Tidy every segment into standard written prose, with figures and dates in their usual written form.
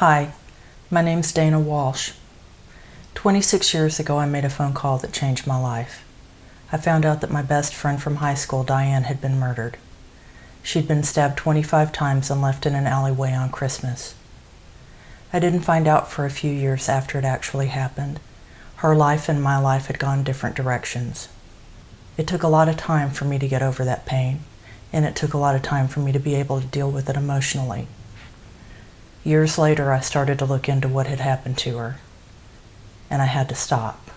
Hi, my name's Dana Walsh. 26 years ago, I made a phone call that changed my life. I found out that my best friend from high school, Diane, had been murdered. She'd been stabbed 25 times and left in an alleyway on Christmas. I didn't find out for a few years after it actually happened. Her life and my life had gone different directions. It took a lot of time for me to get over that pain, and it took a lot of time for me to be able to deal with it emotionally. Years later, I started to look into what had happened to her, and I had to stop.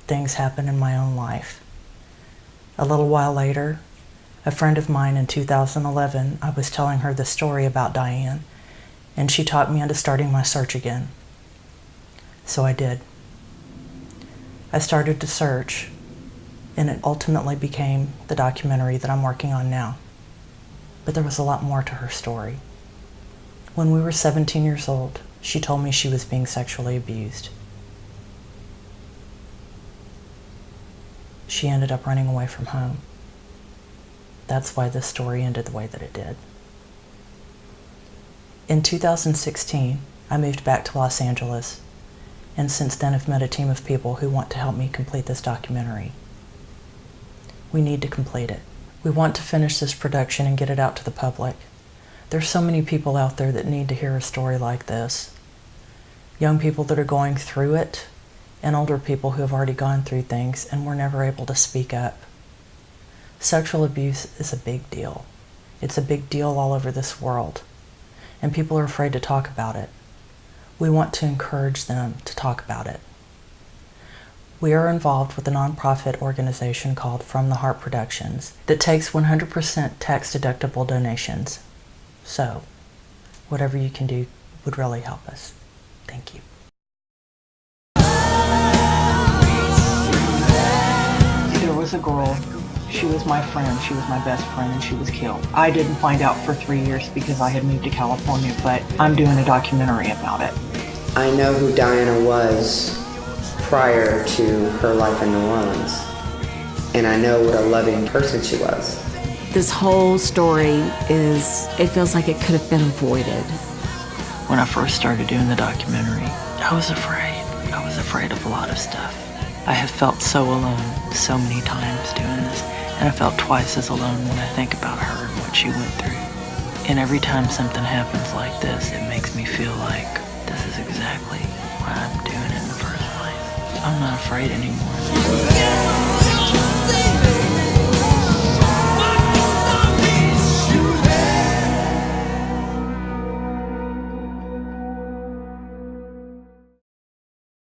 Things happened in my own life. A little while later, a friend of mine in 2011, I was telling her the story about Diane, and she talked me into starting my search again. So I did. I started to search, and it ultimately became the documentary that I'm working on now. But there was a lot more to her story. When we were 17 years old, she told me she was being sexually abused. She ended up running away from home. That's why this story ended the way that it did. In 2016, I moved back to Los Angeles, and since then I've met a team of people who want to help me complete this documentary. We need to complete it. We want to finish this production and get it out to the public. There's so many people out there that need to hear a story like this. Young people that are going through it, and older people who have already gone through things and were never able to speak up. Sexual abuse is a big deal. It's a big deal all over this world, and people are afraid to talk about it. We want to encourage them to talk about it. We are involved with a nonprofit organization called From the Heart Productions that takes 100% tax-deductible donations. So, whatever you can do would really help us. Thank you. There was a girl, she was my friend, she was my best friend, and she was killed. I didn't find out for 3 years because I had moved to California, but I'm doing a documentary about it. I know who Diana was prior to her life in New Orleans, and I know what a loving person she was. This whole story it feels like it could have been avoided. When I first started doing the documentary, I was afraid. I was afraid of a lot of stuff. I have felt so alone so many times doing this, and I felt twice as alone when I think about her and what she went through. And every time something happens like this, it makes me feel like this is exactly why I'm doing it in the first place. I'm not afraid anymore.